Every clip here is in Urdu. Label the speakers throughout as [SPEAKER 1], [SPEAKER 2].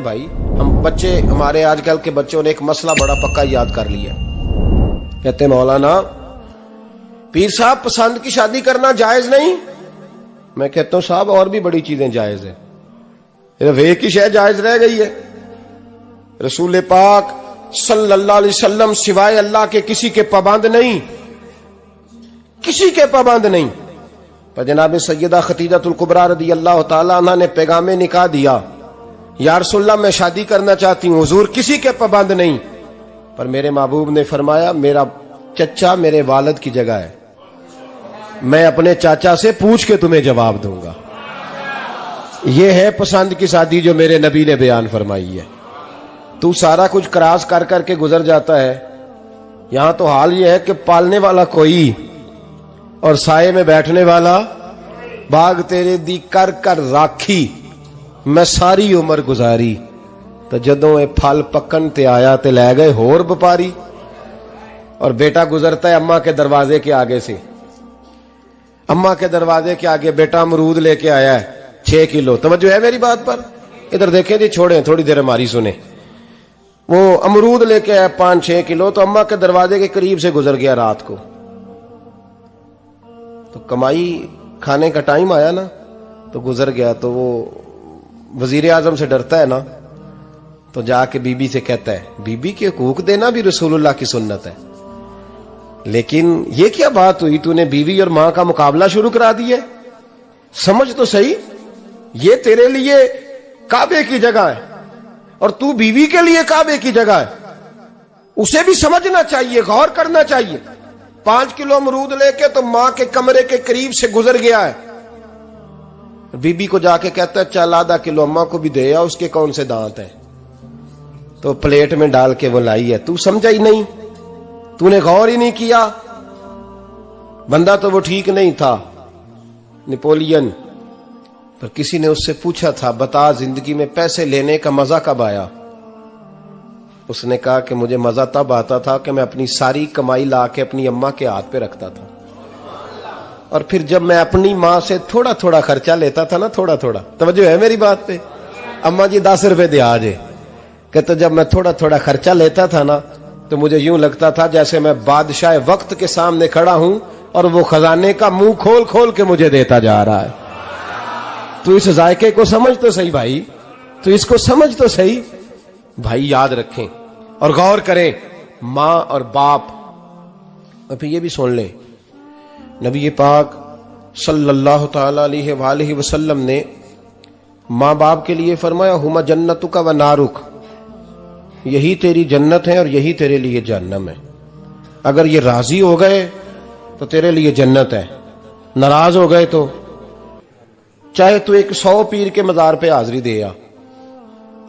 [SPEAKER 1] بھائی ہم بچے, ہمارے آج کل کے بچوں نے ایک مسئلہ بڑا پکا یاد کر لیا. کہتے ہیں مولانا پیر صاحب پسند کی شادی کرنا جائز نہیں. میں کہتا ہوں صاحب اور بھی بڑی چیزیں جائز ہیں, صرف ایک ہی شے جائز رہ گئی ہے. رسول پاک صلی اللہ علیہ وسلم سوائے اللہ کے کسی کے پابند نہیں, کسی کے پابند نہیں. پر جناب سیدہ خدیجہ الکبریٰ رضی اللہ تعالی عنہ نے پیغام نکاح دیا, یا رسول اللہ میں شادی کرنا چاہتی ہوں. حضور کسی کے پابند نہیں, پر میرے محبوب نے فرمایا میرا چچا میرے والد کی جگہ ہے, میں اپنے چاچا سے پوچھ کے تمہیں جواب دوں گا. یہ ہے پسند کی شادی جو میرے نبی نے بیان فرمائی ہے. تو سارا کچھ کراس کر کر کے گزر جاتا ہے. یہاں تو حال یہ ہے کہ پالنے والا کوئی اور سائے میں بیٹھنے والا. باغ تیرے دی کر کر راکھی میں ساری عمر گزاری, تو جدوں اے پھل پکن تے آیا تے لے گئے ہور بپاری. اور بیٹا گزرتا ہے اماں کے دروازے کے آگے سے, اماں کے دروازے کے آگے بیٹا امرود لے کے آیا ہے 6 کلو. توجہ ہے میری بات پر؟ ادھر دیکھیں جی, چھوڑیں تھوڑی دیر ہماری سنیں. وہ امرود لے کے آیا 5-6 کلو, تو اماں کے دروازے کے قریب سے گزر گیا رات کو. تو کمائی کھانے کا ٹائم آیا نا, تو گزر گیا. تو وہ وزیر اعظم سے ڈرتا ہے نا, تو جا کے بی بی سے کہتا ہے بی بی کے حقوق دینا بھی رسول اللہ کی سنت ہے. لیکن یہ کیا بات ہوئی, تو نے بیوی اور ماں کا مقابلہ شروع کرا دیا. سمجھ تو صحیح, یہ تیرے لیے کعبے کی جگہ ہے اور تو بیوی کے لیے کعبے کی جگہ ہے. اسے بھی سمجھنا چاہیے, غور کرنا چاہیے. 5 کلو امرود لے کے تو ماں کے کمرے کے قریب سے گزر گیا ہے. بی بی کو جا کے کہتا ہے چل آدھا کلو اماں کو بھی دے آ, اس کے کون سے دانت ہیں. تو پلیٹ میں ڈال کے وہ لائی ہے. تو سمجھا ہی نہیں, تو نے غور ہی نہیں کیا. بندہ تو وہ ٹھیک نہیں تھا, نیپولین. پر کسی نے اس سے پوچھا تھا بتا زندگی میں پیسے لینے کا مزہ کب آیا. اس نے کہا کہ مجھے مزہ تب آتا تھا کہ میں اپنی ساری کمائی لا کے اپنی اماں کے ہاتھ پہ رکھتا تھا, اور پھر جب میں اپنی ماں سے تھوڑا تھوڑا خرچہ لیتا تھا نا, تھوڑا تھوڑا. توجہ ہے میری بات پہ؟ اماں جی 10 روپے دے آ جے. کہتے جب میں تھوڑا تھوڑا خرچہ لیتا تھا نا, تو مجھے یوں لگتا تھا جیسے میں بادشاہ وقت کے سامنے کھڑا ہوں اور وہ خزانے کا منہ کھول کھول کے مجھے دیتا جا رہا ہے. تو اس ذائقے کو سمجھ تو صحیح بھائی, تو اس کو سمجھ تو صحیح بھائی. یاد رکھیں اور غور کریں, ماں اور باپ. اور پھر یہ بھی سن لیں, نبی پاک صلی اللہ تعالی علیہ وآلہ وسلم نے ماں باپ کے لیے فرمایا ہما جنتک و نارک, یہی تیری جنت ہے اور یہی تیرے لیے جہنم ہے. اگر یہ راضی ہو گئے تو تیرے لیے جنت ہے, ناراض ہو گئے تو چاہے تو ایک 100 پیر کے مزار پہ حاضری دے آ,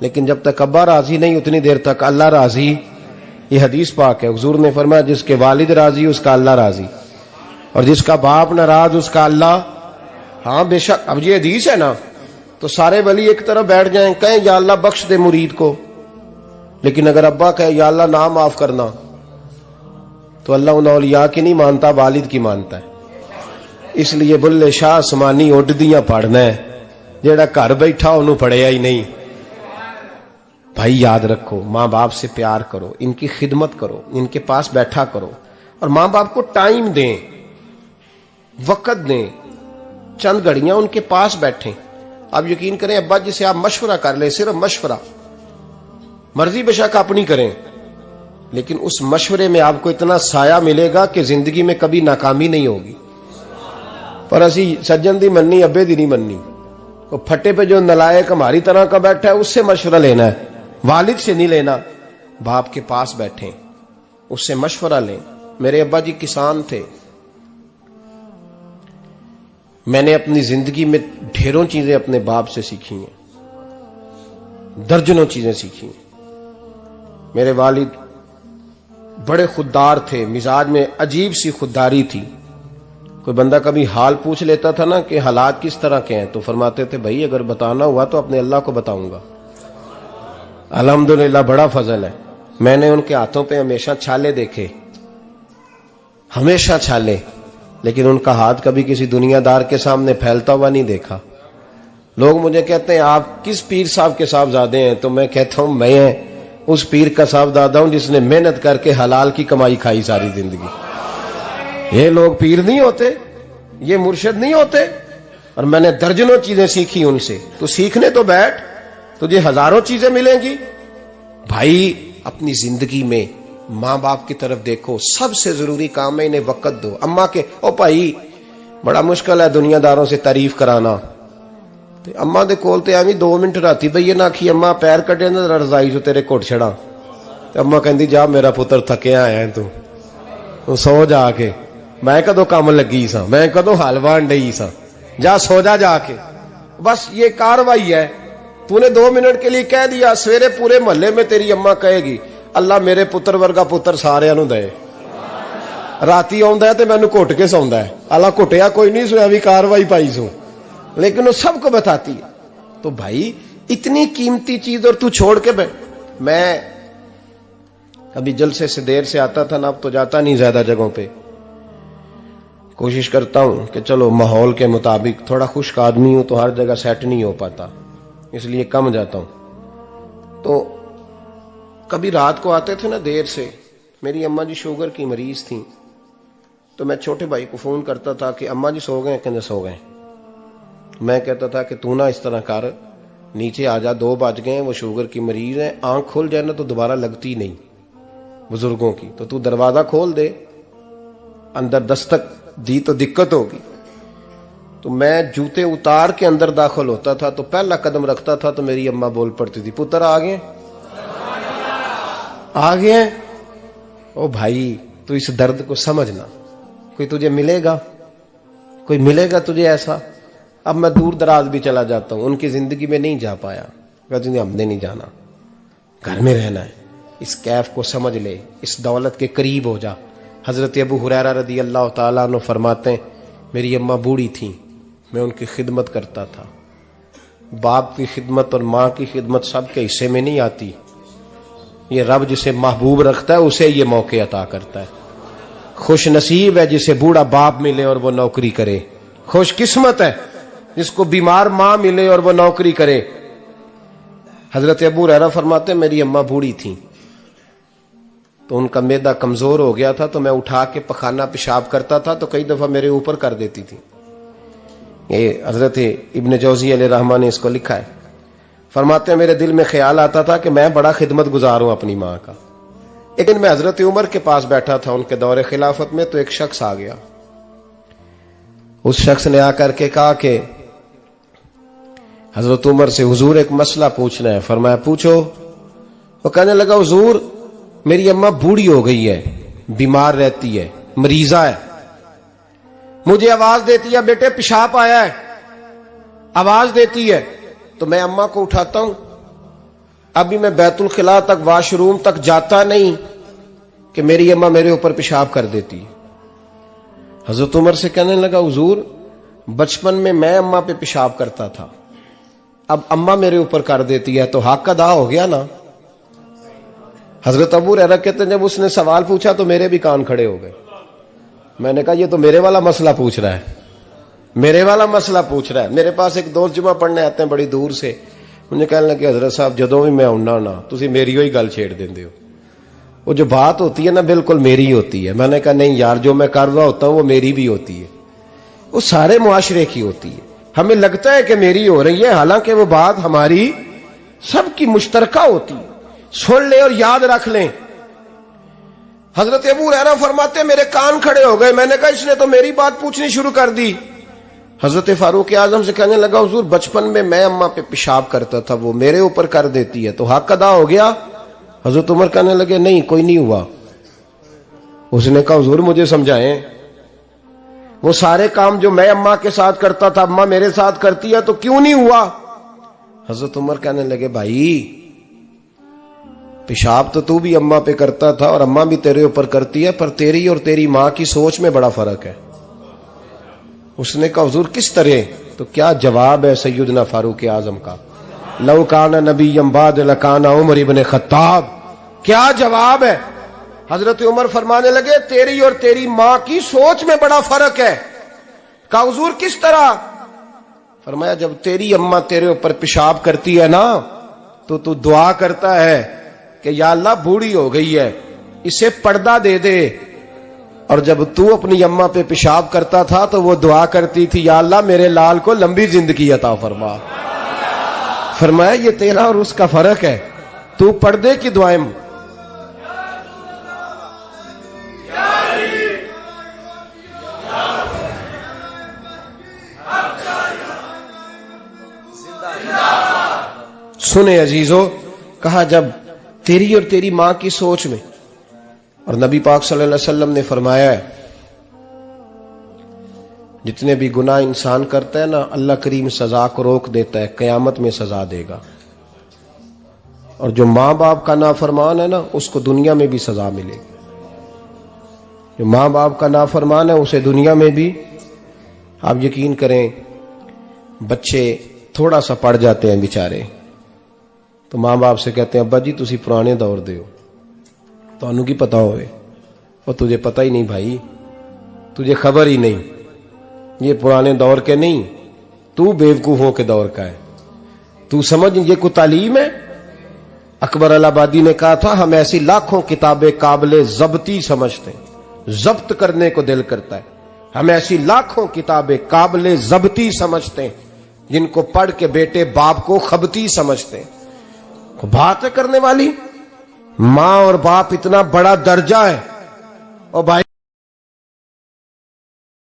[SPEAKER 1] لیکن جب تک ابا راضی نہیں اتنی دیر تک اللہ راضی. یہ حدیث پاک ہے, حضور نے فرمایا جس کے والد راضی اس کا اللہ راضی, اور جس کا باپ ناراض اس کا اللہ. ہاں بے شک. اب یہ حدیث ہے نا, تو سارے ولی ایک طرف بیٹھ جائیں, کہیں یا اللہ بخش دے مرید کو, لیکن اگر ابا کہے یا اللہ نہ معاف کرنا, تو اللہ ان اولیاء کی نہیں مانتا, والد کی مانتا ہے. اس لیے بلے شاہ سمانی اڈدیاں پڑھنا ہے, جیڑا گھر بیٹھا انہوں پڑھیا ہی نہیں. بھائی یاد رکھو, ماں باپ سے پیار کرو, ان کی خدمت کرو, ان کے پاس بیٹھا کرو, اور ماں باپ کو ٹائم دیں, وقت دیں, چند گھڑیاں ان کے پاس بیٹھیں. آپ یقین کریں ابا جی سے آپ مشورہ کر لیں, صرف مشورہ, مرضی بے شک اپنی کریں, لیکن اس مشورے میں آپ کو اتنا سایہ ملے گا کہ زندگی میں کبھی ناکامی نہیں ہوگی. پر اسی سجن دی مننی ابے دی نہیں مننی. وہ پھٹے پہ جو نلائق ہماری طرح کا بیٹھا ہے اس سے مشورہ لینا ہے, والد سے نہیں لینا. باپ کے پاس بیٹھیں, اس سے مشورہ لیں. میرے ابا جی کسان تھے, میں نے اپنی زندگی میں ڈھیروں چیزیں اپنے باپ سے سیکھی ہیں, درجنوں چیزیں سیکھی ہیں. میرے والد بڑے خوددار تھے, مزاج میں عجیب سی خودداری تھی. کوئی بندہ کبھی حال پوچھ لیتا تھا نا کہ حالات کس طرح کے ہیں, تو فرماتے تھے بھائی اگر بتانا ہوا تو اپنے اللہ کو بتاؤں گا. الحمدللہ بڑا فضل ہے, میں نے ان کے ہاتھوں پہ ہمیشہ چھالے دیکھے, ہمیشہ چھالے, لیکن ان کا ہاتھ کبھی کسی دنیا دار کے سامنے پھیلتا ہوا نہیں دیکھا. لوگ مجھے کہتے ہیں آپ کس پیر صاحب کے صاحبزادے ہیں؟ تو میں کہتا ہوں میں اس پیر کا صاحبزادہ ہوں جس نے محنت کر کے حلال کی کمائی کھائی ساری زندگی۔ یہ لوگ پیر نہیں ہوتے، یہ مرشد نہیں ہوتے، اور میں نے درجنوں چیزیں سیکھی ان سے۔ تو سیکھنے تو بیٹھ، تجھے ہزاروں چیزیں ملیں گی۔ بھائی اپنی زندگی میں ماں باپ کی طرف دیکھو، سب سے ضروری کام ہے انہیں وقت دو۔ اماں کے او بھائی بڑا مشکل ہے دنیا داروں سے تعریف کرانا، تے اماں دے کول تے ایویں 2 منٹ راتی بھئی نہ کھی اماں پیر کٹے نہ رضائی جو تیرے گھٹ چھڑا، تے اماں کہندی جا میرا پتر تھکیا آیا تو سو جا کے، میں کدو کام لگی سا، میں کدو حلوا ڈئی سا، جا سو جا کے۔ بس یہ کاروائی ہے، تو نے 2 منٹ کے لیے کہہ دیا، سویرے پورے محلے میں تیری اماں کہے گی اللہ میرے پتر ورگا پتر سارے نو دے، راتی آندا ہے تے مینوں گھٹ کے سوندا ہے، اللہ گھٹیا کوئی نہیں سویا بھی کاروائی پائی سو، لیکن وہ سب کو بتاتی ہے۔ تو بھائی اتنی قیمتی چیز اور تو چھوڑ کے میں ابھی جلسے سے دیر سے آتا تھا نا، اب تو جاتا نہیں زیادہ جگہوں پہ، کوشش کرتا ہوں کہ چلو ماحول کے مطابق، تھوڑا خشک آدمی ہوں تو ہر جگہ سیٹ نہیں ہو پاتا، اس لیے کم جاتا ہوں۔ تو کبھی رات کو آتے تھے نا دیر سے، میری اماں جی شوگر کی مریض تھیں، تو میں چھوٹے بھائی کو فون کرتا تھا کہ اماں جی سو گئے، کہنے سو گئے۔ میں کہتا تھا کہ تو نہ اس طرح کر، نیچے آ جا، 2 بج گئے، وہ شوگر کی مریض ہیں، آنکھ کھل جائے نا تو دوبارہ لگتی نہیں بزرگوں کی، تو دروازہ کھول دے، اندر دستک دی تو دقت ہوگی۔ تو میں جوتے اتار کے اندر داخل ہوتا تھا، تو پہلا قدم رکھتا تھا تو میری اماں بول پڑتی تھی پتر آ گئے آ گئے۔ او بھائی تو اس درد کو سمجھنا، کوئی تجھے ملے گا، کوئی ملے گا تجھے ایسا؟ اب میں دور دراز بھی چلا جاتا ہوں، ان کی زندگی میں نہیں جا پایا، کہتے ہیں ہم نے نہیں جانا، گھر میں رہنا ہے۔ اس کیف کو سمجھ لے، اس دولت کے قریب ہو جا۔ حضرت ابو ہریرہ رضی اللہ تعالیٰ عنہ فرماتے ہیں میری اماں بوڑھی تھیں، میں ان کی خدمت کرتا تھا۔ باپ کی خدمت اور ماں کی خدمت سب کے حصے میں نہیں آتی، یہ رب جسے محبوب رکھتا ہے اسے یہ موقع عطا کرتا ہے۔ خوش نصیب ہے جسے بوڑھا باپ ملے اور وہ نوکری کرے، خوش قسمت ہے جس کو بیمار ماں ملے اور وہ نوکری کرے۔ حضرت ابو ہریرہ فرماتے ہیں میری اماں بوڑھی تھیں تو ان کا معدہ کمزور ہو گیا تھا، تو میں اٹھا کے پخانہ پیشاب کرتا تھا تو کئی دفعہ میرے اوپر کر دیتی تھی۔ یہ حضرت ابن جوزی علیہ رحمہ نے اس کو لکھا ہے، فرماتے ہیں میرے دل میں خیال آتا تھا کہ میں بڑا خدمت گزار ہوں اپنی ماں کا۔ ایک دن میں حضرت عمر کے پاس بیٹھا تھا ان کے دور خلافت میں، تو ایک شخص آ گیا، اس شخص نے آ کر کے کہا کہ حضرت عمر سے حضور ایک مسئلہ پوچھنا ہے۔ فرمایا پوچھو۔ وہ کہنے لگا حضور میری اماں بوڑھی ہو گئی ہے، بیمار رہتی ہے، مریضہ ہے، مجھے آواز دیتی ہے بیٹے پیشاب آیا ہے، آواز دیتی ہے تو میں اماں کو اٹھاتا ہوں، ابھی میں بیت الخلاء تک واش روم تک جاتا نہیں کہ میری اماں میرے اوپر پیشاب کر دیتی۔ حضرت عمر سے کہنے لگا حضور بچپن میں اماں پہ پیشاب کرتا تھا، اب اماں میرے اوپر کر دیتی ہے تو حق ادا ہو گیا نا۔ حضرت ابو ہریرہ کہتے ہیں جب اس نے سوال پوچھا تو میرے بھی کان کھڑے ہو گئے۔ میں نے کہا یہ تو میرے والا مسئلہ پوچھ رہا ہے، میرے والا مسئلہ پوچھ رہا ہے۔ میرے پاس ایک دوست جمعہ پڑھنے آتے ہیں بڑی دور سے، مجھے کہنے لگے حضرت صاحب جدوں بھی میں آنا نا تسی میری ہوئی گل چھیڑ دیندے ہو، وہ جو بات ہوتی ہے نا بالکل میری ہوتی ہے۔ میں نے کہا نہیں یار جو میں کر رہا ہوتا ہوں وہ میری بھی ہوتی ہے، وہ سارے معاشرے کی ہوتی ہے، ہمیں لگتا ہے کہ میری ہو رہی ہے حالانکہ وہ بات ہماری سب کی مشترکہ ہوتی ہے۔ سن لے اور یاد رکھ لیں۔ حضرت ابو ہریرہ فرماتے میرے کان کھڑے ہو گئے، میں نے کہا اس نے تو میری بات پوچھنی شروع کر دی۔ حضرت فاروق اعظم سے کہنے لگا حضور بچپن میں اماں پہ پیشاب کرتا تھا، وہ میرے اوپر کر دیتی ہے تو حق ادا ہو گیا؟ حضرت عمر کہنے لگے نہیں کوئی نہیں ہوا۔ اس نے کہا حضور مجھے سمجھائیں، وہ سارے کام جو میں اماں کے ساتھ کرتا تھا اماں میرے ساتھ کرتی ہے تو کیوں نہیں ہوا؟ حضرت عمر کہنے لگے بھائی پیشاب تو بھی اماں پہ کرتا تھا اور اماں بھی تیرے اوپر کرتی ہے، پر تیری اور تیری ماں کی سوچ میں بڑا فرق ہے۔ اس نے کہا حضور کس طرح؟ تو کیا جواب ہے سیدنا فاروق اعظم کا، لو کان نبی بعد لکان عمر ابن خطاب، کیا جواب ہے؟ حضرت عمر فرمانے لگے تیری اور تیری ماں کی سوچ میں بڑا فرق ہے۔ کہا حضور کس طرح؟ فرمایا جب تیری اماں تیرے اوپر پیشاب کرتی ہے نا تو تو دعا کرتا ہے کہ یا اللہ بوڑھی ہو گئی ہے اسے پردہ دے دے، اور جب تو اپنی اماں پہ پیشاب کرتا تھا تو وہ دعا کرتی تھی یا اللہ میرے لال کو لمبی زندگی عطا فرما۔ فرمایا یہ تیرا اور اس کا فرق ہے، تو پردے کی دعائیں سنے عزیزو، کہا جب تیری اور تیری ماں کی سوچ میں، اور نبی پاک صلی اللہ علیہ وسلم نے فرمایا ہے جتنے بھی گناہ انسان کرتا ہے نا اللہ کریم سزا کو روک دیتا ہے، قیامت میں سزا دے گا، اور جو ماں باپ کا نافرمان ہے نا اس کو دنیا میں بھی سزا ملے گی، جو ماں باپ کا نافرمان ہے اسے دنیا میں بھی۔ آپ یقین کریں بچے تھوڑا سا پڑ جاتے ہیں بیچارے تو ماں باپ سے کہتے ہیں ابا جی تسی پرانے دور دے ہو، تو انہوں کی پتا ہوئے، اور تجھے پتہ ہی نہیں بھائی، تجھے خبر ہی نہیں، یہ پرانے دور کے نہیں، تو بیوقوفوں کے دور کا ہے، تو سمجھ یہ کوئی تعلیم ہے۔ اکبر الہآبادی نے کہا تھا ہم ایسی لاکھوں کتابیں قابل ضبطی سمجھتے ہیں، ضبط کرنے کو دل کرتا ہے، ہم ایسی لاکھوں کتابیں قابل ضبطی سمجھتے ہیں جن کو پڑھ کے بیٹے باپ کو خبتی سمجھتے ہیں۔ بات کرنے والی ماں اور باپ اتنا بڑا درجہ ہے، اور بھائی